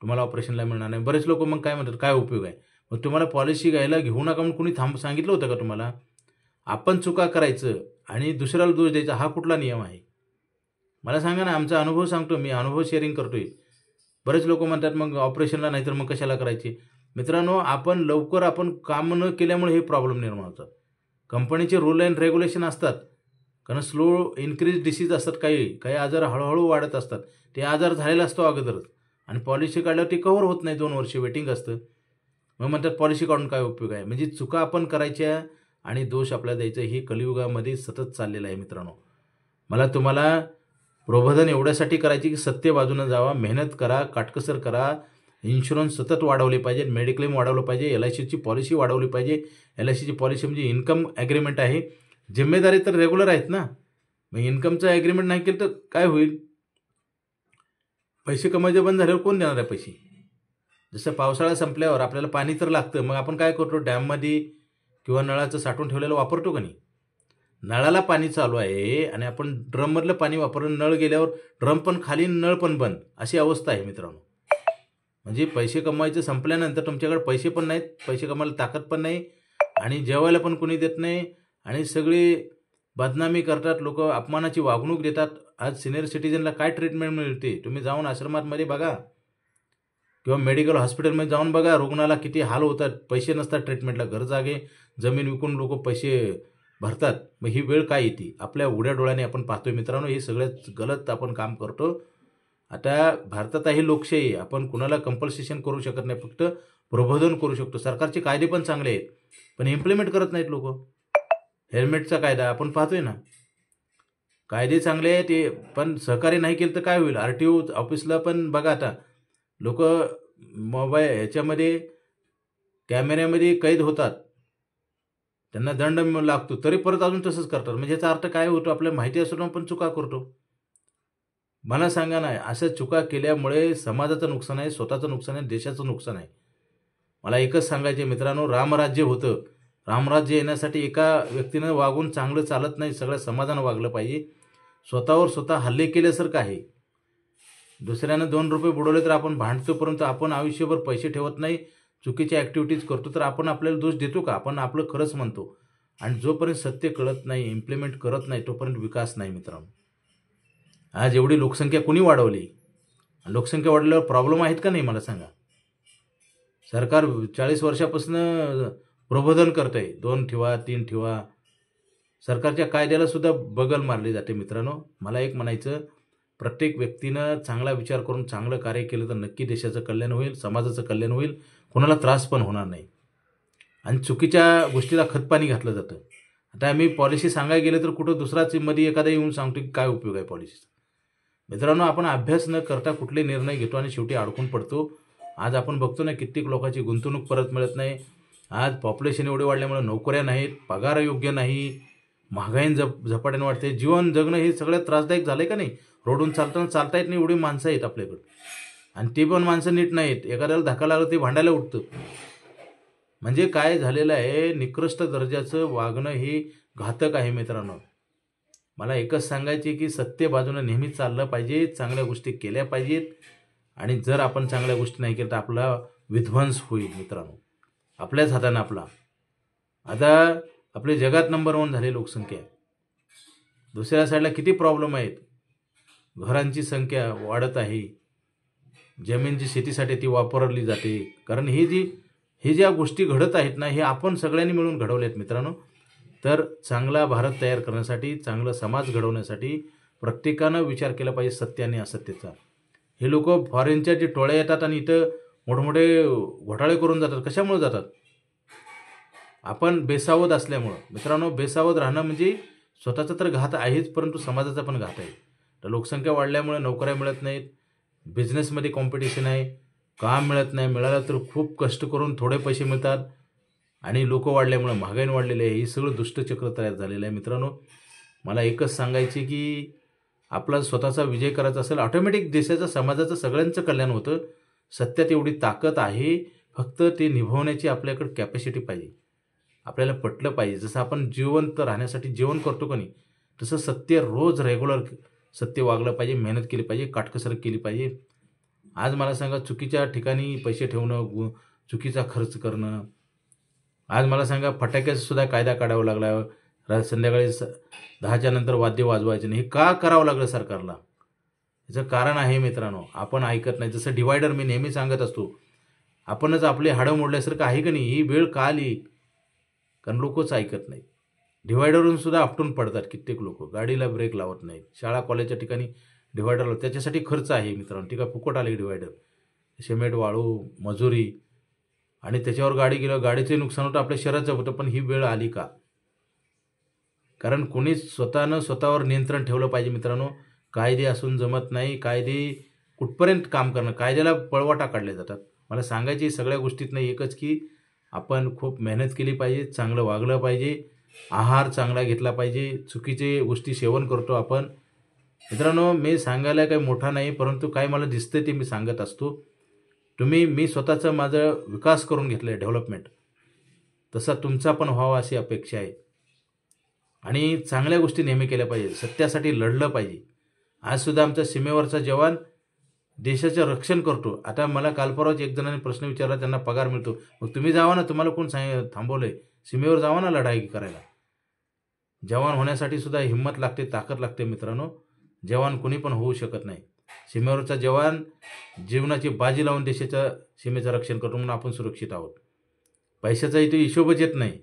तुम्हाला ऑपरेशनला मिळणार नाही. बरेच लोक मग काय म्हणतात, काय उपयोग आहे? मग तुम्हाला पॉलिसी घ्यायला घेऊ नका म्हणून कुणी सांगितलं होतं का तुम्हाला? आपण चुका करायचं आणि दुसऱ्याला दोष द्यायचा, हा कुठला नियम आहे? मला सांगा ना. आमचा अनुभव सांगतो मी, अनुभव शेअरिंग करतोय. बरेच लोक म्हणतात मग ऑपरेशनला नाही तर मग कशाला करायची? मित्रांनो, आपण काम न केल्यामुळे हे प्रॉब्लेम निर्माण होतात. कंपनीचे रूल अँड रेग्युलेशन असतात. कारण स्लो इन्क्रीज डिसीज असतात, काही आजार हळूहळू वाढत असतात. ते आजार झालेला असतो अगोदरच आणि पॉलिसी काढल्यावर ते कव्हर होत नाही. 2 वर्षे वेटिंग असतं. मग म्हणतात पॉलिसी काढून काय उपयोग आहे? म्हणजे चुका आपण करायच्या आणि दोष आपल्याला द्यायचं, हे कलियुगामध्ये सतत चाललेलं आहे मित्रांनो. मला तुम्हाला प्रबोधन एवढ्यासाठी करायची की सत्य बाजूनं जावा, मेहनत करा, काटकसर करा. इन्शुरन्स सतत वाढवले पाहिजे, मेडिक्लेम वाढवलं पाहिजे, LICची पॉलिसी वाढवली पाहिजे. LICची पॉलिसी म्हणजे इन्कम ॲग्रीमेंट आहे. जिम्मेदारी तर रेग्युलर आहेत ना. मग इन्कमचं ॲग्रीमेंट नाही केलं तर काय होईल? पैसे कमायचे बंद झाल्यावर कोण देणार आहे पैसे? जसं पावसाळा संपल्यावर आपल्याला पाणी तर लागतं, मग आपण काय करतो, डॅममध्ये किंवा नळाचं साठवून ठेवलेलं वापरतो का नाही? नळाला पाणी चालू आहे आणि आपण ड्रममधलं पाणी वापरून नळ गेल्यावर ड्रम पण खाली, नळ पण बंद, अशी अवस्था आहे मित्रांनो. म्हणजे पैसे कमवायचं संपल्यानंतर तुमच्याकडे पैसे पण नाहीत, पैसे कमवायला ताकद पण नाही आणि जेवायला पण कोणी देत नाही आणि सगळी बदनामी करतात लोक, अपमानाची वागणूक देतात. आज सिनियर सिटीजनला काय ट्रीटमेंट मिळते? तुम्ही जाऊन आश्रमांमध्ये बघा किंवा मेडिकल हॉस्पिटलमध्ये जाऊन बघा, रुग्णाला किती हाल होतात. पैसे नसतात ट्रीटमेंटला, घर जागे जमीन विकून लोक पैसे भरतात. मग ही वेळ काय येते? आपल्या उघड्या डोळ्याने आपण पाहतोय मित्रांनो. हे सगळ्यात गलत आपण काम करतो. आता भारतात आहे लोकशाही, आपण कुणाला कंपल्सेशन करू शकत नाही, फक्त प्रबोधन करू शकतो. सरकारचे कायदे पण चांगले आहेत पण इम्प्लिमेंट करत नाहीत लोक. हेल्मेटचा कायदा आपण पाहतोय ना, कायदे चांगले आहेत ते, पण सहकार्य नाही केलं तर काय होईल? RTO ऑफिसला पण बघा, आता लोक मोबाईल ह्याच्यामध्ये कॅमेऱ्यामध्ये कैद होतात, त्यांना दंड लागतो, तरी परत अजून तसंच करतात. म्हणजे याचा अर्थ काय होतो? आपल्याला माहिती असून आपण चुका करतो. मला सांगा ना, अशा चुका केल्यामुळे समाजाचं नुकसान आहे, स्वतःचं नुकसान आहे, देशाचं नुकसान आहे. मला एकच सांगायचे मित्रांनो, रामराज्य होतं. रामराज्य येण्यासाठी एका व्यक्तीनं वागून चांगलं चालत नाही, सगळ्या समाजानं वागलं पाहिजे. स्वतःवर स्वतः हल्ले केल्यासारखं आहे. दुसऱ्यानं 2 रुपये बुडवले तर आपण भांडतो, परंतु आपण आयुष्यभर पैसे ठेवत नाही, चुकीच्या ॲक्टिव्हिटीज करतो, तर आपण आपल्याला दोष देतो का? आपण आपलं खरंच म्हणतो. आणि जोपर्यंत सत्य कळत नाही, इम्प्लिमेंट करत नाही, तोपर्यंत विकास नाही मित्रांनो. आज एवढी लोकसंख्या कुणी वाढवली? लोकसंख्या वाढल्यावर प्रॉब्लेम आहेत का नाही मला सांगा? सरकार 40 वर्षापासून प्रबोधन करत आहे, 2 ठेवा, 3 ठेवा. सरकारच्या कायद्याला सुद्धा बगल मारली जाते मित्रांनो. मला एक म्हणायचं, प्रत्येक व्यक्तीनं चांगला विचार करून चांगलं कार्य केलं तर नक्की देशाचं कल्याण होईल, समाजाचं कल्याण होईल, कोणाला त्रास पण होणार नाही. आणि चुकीच्या गोष्टीला खतपाणी घातलं जातं. आता आम्ही पॉलिसी सांगायला गेलं तर कुठं दुसराच मध्ये एखादा येऊन सांगतो की काय उपयोग आहे पॉलिसीचा. मित्रांनो, आपण अभ्यास न करता कुठले निर्णय घेतो आणि शेवटी अडकून पडतो. आज आपण बघतो ना, कित्येक लोकांची गुंतवणूक परत मिळत नाही. आज पॉप्युलेशन एवढे वाढल्यामुळे नोकऱ्या नाहीत, पगार योग्य नाही, महागाईन झपाट्याने वाढते, जीवन जगणं हे सगळ्यात त्रासदायक झालं आहे का नाही? रोडून चालता येत नाही, एवढी माणसं आहेत आपल्याकडं आणि ते पण माणसं नीट नाहीत. एखाद्याला धक्का लागला ते भांडायला उठतं. म्हणजे काय झालेलं आहे, निकृष्ट दर्जाचं वागणं हे घातक आहे मित्रांनो. मला एकच सांगायचे की सत्य बाजूनं नेहमी चाललं पाहिजे, चांगल्या गोष्टी केल्या पाहिजेत आणि जर आपण चांगल्या गोष्टी नाही केल्या तर आपला विध्वंस होईल मित्रांनो, आपल्याच हातानं आपला. आता आपले जगात नंबर 1 झाले लोकसंख्या, दुसऱ्या साईडला किती प्रॉब्लेम आहेत. घरांची संख्या वाढत आहे, जमीन जी शेतीसाठी ती वापरली जाते. कारण हे ज्या गोष्टी घडत आहेत ना, हे आपण सगळ्यांनी मिळून घडवले आहेत मित्रांनो. तर चांगला भारत तयार करण्यासाठी, चांगला समाज घडवण्यासाठी प्रत्येकानं विचार केला पाहिजे सत्य आणि असत्याचा. हे लोकं फॉरेनच्या जे टोळ्या येतात आणि इथं मोठमोठे घोटाळे करून जातात. कशामुळे जातात? आपण बेसावध असल्यामुळं. मित्रांनो, बेसावध राहणं म्हणजे स्वतःचा तर घात आहेच, परंतु समाजाचा पण घात आहे. तर लोकसंख्या वाढल्यामुळे नोकऱ्या मिळत नाहीत, बिझनेसमध्ये कॉम्पिटिशन आहे, काम मिळत नाही, मिळालं तर खूप कष्ट करून थोडे पैसे मिळतात आणि लोकं वाढल्यामुळे महागाई वाढलेली आहे. हे सगळं दुष्टचक्र तयार झालेलं आहे. मित्रांनो, मला एकच सांगायचे की आपला स्वतःचा विजय करायचा असेल, ऑटोमॅटिक देशाचं, समाजाचं, सगळ्यांचं कल्याण होतं. सत्यात एवढी ताकद आहे, फक्त ते निभवण्याची आपल्याकडे कॅपॅसिटी पाहिजे. आपल्याला पटलं पाहिजे. जसं आपण जिवंत राहण्यासाठी जेवण करतो का नाही, तसं सत्य रोज रेग्युलर सत्य वागलं पाहिजे, मेहनत केली पाहिजे, काटकसर केली पाहिजे. आज मला सांगा, चुकीच्या ठिकाणी पैसे ठेवणं, चुकीचा खर्च करणं. आज मला सांगा, फटाक्याचा सुद्धा कायदा काढावा लागला. संध्याकाळी 10च्या नंतर वाद्य वाजवायचे नाही. हे का करावं लागलं सरकारला? याचं कारण आहे मित्रांनो, आपण ऐकत नाही. जसं डिवायडर मी नेहमी सांगत असतो, आपणच आपली हाडं मोडल्यासारखं आहे का नाही? ही वेळ का आली? कारण लोकच ऐकत नाहीत. डिवायडरवरून सुद्धा आपटून पडतात कित्येक लोक. गाडीला ब्रेक लावत नाहीत. शाळा कॉलेजच्या ठिकाणी डिवायडर, त्याच्यासाठी खर्च आहे मित्रांनो. ठीक आहे, फुकट आले डिवायडर, सिमेंट, वाळू, मजुरी, आणि त्याच्यावर गाडी गेल्यावर गाडीचे नुकसान होतं, आपल्या शहराचं होतं. पण ही वेळ आली का? कारण कोणी स्वतःवर नियंत्रण ठेवलं पाहिजे मित्रांनो. कायदे असून जमत नाही. कायदे कुठपर्यंत काम करणं, कायद्याला पळवाटा काढले जातात. मला सांगायची सगळ्या गोष्टीतनं एकच की आपण खूप मेहनत केली पाहिजे, चांगलं वागलं पाहिजे, आहार चांगला घेतला पाहिजे. चुकीचे गोष्टी सेवन करतो आपण. मित्रांनो, मी सांगायला काही मोठा नाही, परंतु काय मला दिसतं ते मी सांगत असतो. मी स्वतःचं माझं विकास करून घेतलं आहे, डेव्हलपमेंट. तसा तुमचा पण व्हावा अशी अपेक्षा आहे. आणि चांगल्या गोष्टी नेहमी केल्या पाहिजे, सत्यासाठी लढलं पाहिजे. आजसुद्धा आमचा सीमेवरचा जवान देशाचं रक्षण करतो. आता मला काल परवाच एक जणांनी प्रश्न विचारला, त्यांना पगार मिळतो. मग तुम्ही जावा ना, तुम्हाला कोण थांबवलंय? सीमेवर जावा ना लढाई करायला. जवान होण्यासाठी सुद्धा हिंमत लागते, ताकद लागते मित्रांनो. जवान कोणी पण होऊ शकत नाही. सीमेवरचा जवान जीवनाची बाजी लावून देशाच्या सीमेचं रक्षण करतो, म्हणून आपण सुरक्षित आहोत. पैशाचा इथे हिशोबच येत नाही.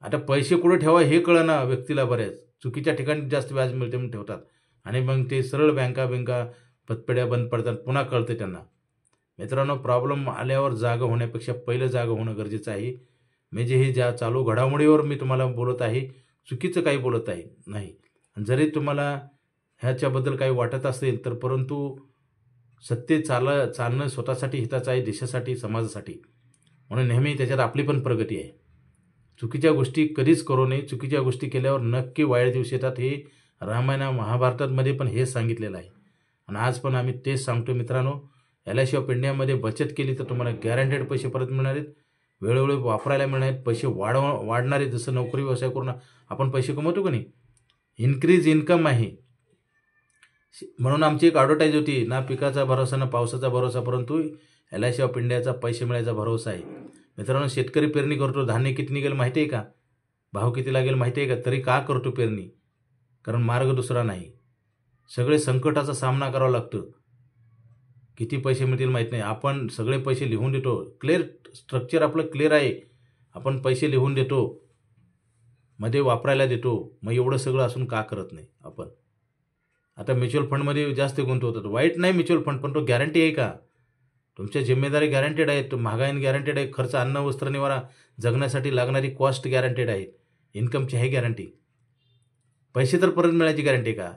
आता पैसे कुठे ठेवा हे कळना व्यक्तीला. बऱ्याच चुकीच्या ठिकाणी जास्त व्याज मिळते म्हणून ठेवतात, आणि मग ते सरळ बँका पतपेढ्या बंद पडतात, पुन्हा कळते त्यांना. मित्रांनो, प्रॉब्लेम आल्यावर जागं होण्यापेक्षा पहिलं जागं होणं गरजेचं आहे. म्हणजे हे ज्या चालू घडामोडीवर मी तुम्हाला बोलत आहे, चुकीचं काही बोलत आहे नाही. जरी तुम्हाला ह्याच्याबद्दल काही वाटत असेल तर, परंतु सत्य चालणं स्वतःसाठी हिताचं आहे, देशासाठी, समाजासाठी. म्हणून नेहमी त्याच्यात आपली पण प्रगती आहे. चुकीच्या गोष्टी कधीच करू नये. चुकीच्या गोष्टी केल्यावर नक्की वाईट दिवस येतात. हे रामायण महाभारतामध्ये पण हेच सांगितलेलं आहे, आणि आज पण आम्ही तेच सांगतो मित्रांनो. LIC ऑफ इंडियामध्ये बचत केली तर तुम्हाला गॅरंटेड पैसे परत मिळणार आहेत, वेळोवेळी वापरायला मिळणार आहेत, पैसे वाढणार आहेत. जसं नोकरी व्यवसाय करून आपण पैसे कमवतो का नाही, इन्क्रीज इन्कम आहे. म्हणून आमची एक ॲडव्हर्टाईज होती, ना पिकाचा भरोसा ना पावसाचा भरोसा, परंतु LIC ऑफ इंडियाचा पैसे मिळायचा भरोसा आहे. मित्रांनो, शेतकरी पेरणी करतो, धान्य किती निघेल माहिती आहे का? भाव किती लागेल माहिती आहे का? तरी का करतो पेरणी? कारण मार्ग दुसरा नाही. सगळे संकटाचा सामना करावा लागतो. किती पैसे मिळतील माहीत नाही. आपण सगळे पैसे लिहून देतो, क्लिअर स्ट्रक्चर आपलं क्लिअर आहे. आपण पैसे लिहून देतो, मध्ये वापरायला देतो. मग एवढं सगळं असून का करत नाही आपण? आता म्युच्युअल फंडमध्ये जास्त गुंतवतात. वाईट नाही म्युच्युअल फंड, पण तो गॅरंटी आहे का? तुमच्या जिम्मेदारी गॅरंटेड आहेत, महागाईन गॅरंटेड आहे, खर्च, अन्न, वस्त्र, निवारा, जगण्यासाठी लागणारी कॉस्ट गॅरंटेड आहे, इन्कमची आहे गॅरंटी. पैसे तर परत मिळायची गॅरंटी का?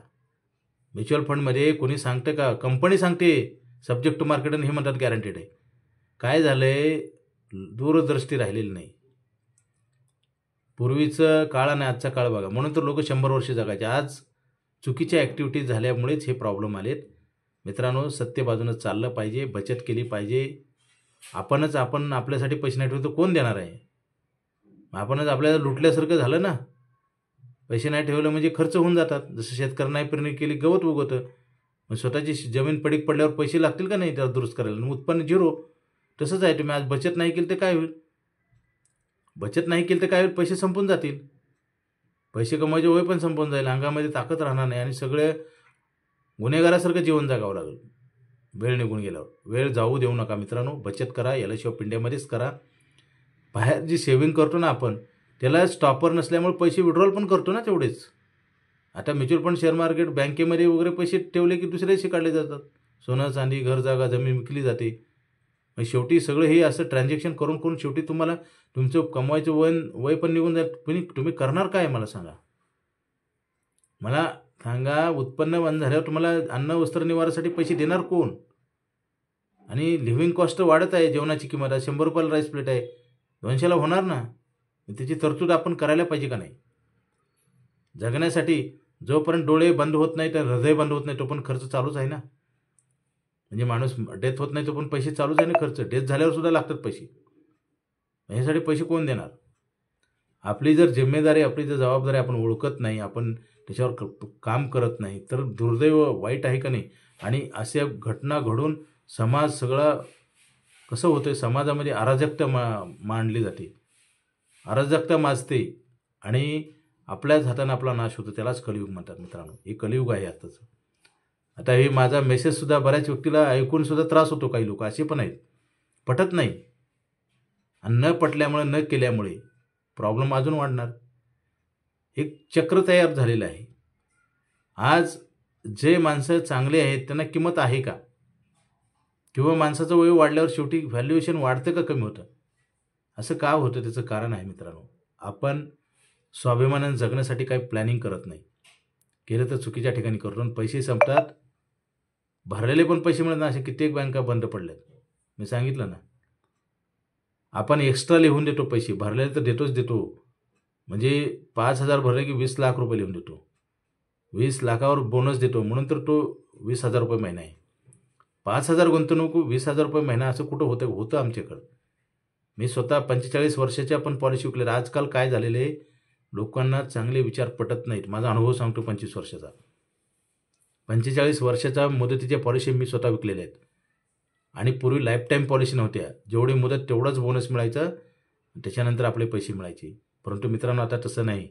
म्युच्युअल फंडमध्ये कोणी सांगतं का? कंपनी सांगते सब्जेक्ट टू मार्केट, आणि हे म्हणतात गॅरंटेड आहे. काय झालंय? दूरदृष्टी राहिलेली नाही. पूर्वीचं काळ आणि आजचा काळ बघा. म्हणून तर लोक 100 वर्ष जगायचे. आज चुकीच्या ॲक्टिव्हिटीज झाल्यामुळेच हे प्रॉब्लेम आलेत. मित्रांनो, सत्य बाजूनं चाललं पाहिजे, बचत केली पाहिजे. आपण आपल्यासाठी पैसे नाही ठेवतो, कोण देणार आहे? आपणच आपल्याला लुटल्यासारखं झालं ना. पैसे नाही ठेवले म्हणजे खर्च होऊन जातात. जसं शेतकऱ्यांना नाही पेरणी केली, गवत उगवतं. मग स्वतःची जमीन पडीक पडल्यावर पैसे लागतील का नाही त्याला दुरुस्त करायला? उत्पन्न झिरो. तसंच आहे. तुम्ही आज बचत नाही केली तर काय होईल? बचत नाही केली तर काय होईल? पैसे संपून जातील. पैसे कमवायचे वय पण संपून जाईल, अंगामध्ये ताकद राहणार नाही, आणि सगळे गुन्हेगारासारखं जीवन जगावं लागेल वेळ निघून गेल्यावर. वेळ जाऊ देऊ नका मित्रांनो. बचत करा, LIC ऑफ इंडियामध्येच करा. बाहेर जी सेव्हिंग करतो ना आपण, त्याला स्टॉपर नसल्यामुळे पैसे विड्रॉल पण करतो ना तेवढेच. आता म्युच्युअल फंड, शेअर मार्केट, बँकेमध्ये वगैरे पैसे ठेवले की दुसरे पैसे काढले जातात. सोनं, चांदी, घर, जागा, जमीन विकली जाते. मग शेवटी सगळं हे असं ट्रान्झॅक्शन करून करून शेवटी तुम्हाला तुमचं कमवायचं वय पण निघून जाईल. तुम्ही करणार काय मला सांगा. मला सांगा, उत्पन्न बंद झाल्यावर तुम्हाला अन्न, वस्त्र, निवारासाठी पैसे देणार कोण? आणि लिव्हिंग कॉस्ट वाढत आहे. जेवणाची किंमत आहे, 100 रुपयाला राईस प्लेट आहे, 200ला होणार ना. त्याची तरतूद आपण करायला पाहिजे का नाही? जगण्यासाठी जोपर्यंत डोळे बंद होत नाही तर हृदय बंद होत नाही तोपर्यंत खर्च चालूच आहे ना. म्हणजे माणूस डेथ होत नाही तोपर्यंत पैसे चालूच आहे ना. खर्च डेथ झाल्यावर सुद्धा लागतात पैसे. ह्यासाठी पैसे कोण देणार? आपली जर जिम्मेदारी, आपली जर जबाबदारी आपण ओळखत नाही, आपण त्याच्यावर काम करत नाही, तर दुर्दैव वाईट आहे का नाही? आणि अशा घटना घडून समाज सगळा कसं होतं, समाजामध्ये अराजकता मांडली जाते, अराजकता माजते आणि आपल्याच हाताने आपला नाश होतो. त्यालाच कलियुग म्हणतात मित्रांनो. हे कलियुग आहे आताचं. आता हे माझा मेसेजसुद्धा बऱ्याच व्यक्तीला ऐकूनसुद्धा त्रास होतो. काही लोक असे पण आहेत, पटत नाही. आणि न पटल्यामुळे, न केल्यामुळे प्रॉब्लेम अजून वाढणार. एक चक्र तयार झालेलं आहे. आज जे माणसं चांगले आहेत त्यांना किंमत आहे का? किंवा माणसाचं वय वाढल्यावर शेवटी व्हॅल्युएशन वाढतं का कमी होतं? असं का होतं? त्याचं कारण आहे मित्रांनो, आपण स्वाभिमानाने जगण्यासाठी काही प्लॅनिंग करत नाही. केलं तर चुकीच्या ठिकाणी करतो आणि पैसे संपतात. भरलेले पण पैसे मिळत नाही. असे कित्येक बँका बंद पडल्यात. मी सांगितलं ना, आपण एक्स्ट्रा लिहून देतो पैसे, भरलेले तर देतो. म्हणजे 5,000 भरले की 20 लाख रुपये लिहून देतो. 20 लाखावर बोनस देतो म्हणून तर तो 20,000 रुपये महिना आहे. 5,000 गुंतवणूक, 20,000 रुपये महिना, असं कुठं होतं आमच्याकडं. मी स्वतः 45 वर्षाच्या पण पॉलिसी विकलेल्या. आजकाल काय झालेलं आहे, लोकांना चांगले विचार पटत नाहीत. माझा अनुभव सांगतो 25 वर्षाचा. 45 वर्षाच्या मुदतीच्या पॉलिसी मी स्वतः विकलेल्या आहेत. आणि पूर्वी लाईफ टाईम पॉलिसी नव्हत्या. जेवढी मुदत तेवढाच बोनस मिळायचा, त्याच्यानंतर आपले पैसे मिळायचे. परंतु मित्रांनो आता तसं नाही.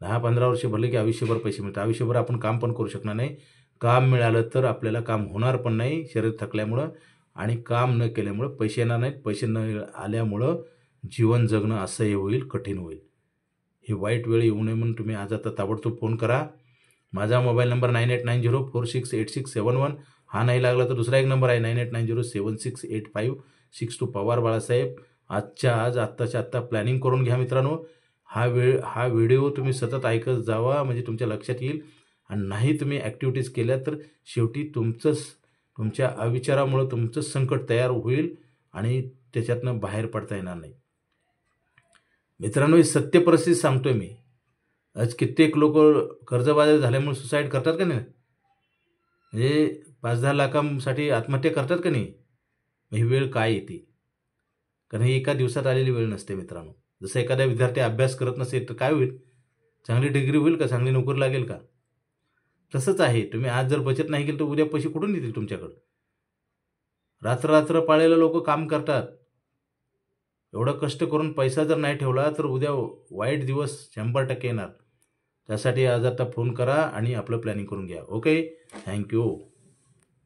10-15 वर्ष भरले की आयुष्यभर पैसे मिळतात. आयुष्यभर आपण काम पण करू शकणार नाही. काम मिळालं तर आपल्याला काम होणार पण नाही शरीर थकल्यामुळं, आणि काम न केल्यामुळं पैसे येणार नाहीत. पैसे न आल्यामुळं जीवन जगणं असह्य होईल, कठीण होईल. ही वाईट वेळ येऊ नये म्हणून तुम्ही आज आता ताबडतोब फोन करा. माझा मोबाईल नंबर 9890468671. हा नाही लागला तर दुसरा एक नंबर आहे 9890768562. पवार बाळासाहेब. आत्ताच्या आत्ता प्लॅनिंग करून घ्या मित्रांनो. हा व्हिडिओ तुम्ही सतत ऐकत जावा, म्हणजे तुमच्या लक्षात येईल. आणि नाही तुम्ही ॲक्टिव्हिटीज केल्या तर शेवटी तुमच्या अविचारामुळं तुमचंच संकट तयार होईल आणि त्याच्यातनं बाहेर पडता येणार नाही. मित्रांनो, ही सत्य परिस्थिती सांगतोय मी. आज कित्येक लोक कर्जबाजारी झाल्यामुळे सुसाईड करतात का नाही? म्हणजे 5-10 लाखांसाठी आत्महत्या करतात का नाही? ही वेळ काय येते? कारण ही एका दिवसात आलेली वेळ नसते मित्रांनो. जसं एखादा विद्यार्थी अभ्यास करत नसेल तर काय होईल? चांगली डिग्री होईल का? चांगली नोकरी लागेल का? तसंच आहे. तुम्ही आज जर बचत नाही केली तर उद्या पैसे कुठून येतील तुमच्याकडं? रात्र पाळलेले लोक काम करतात. एवढं कष्ट करून पैसा जर नाही ठेवला तर उद्या वाईट दिवस 100% येणार. त्यासाठी आज आता फोन करा आणि आपलं प्लॅनिंग करून घ्या. Okay, thank you.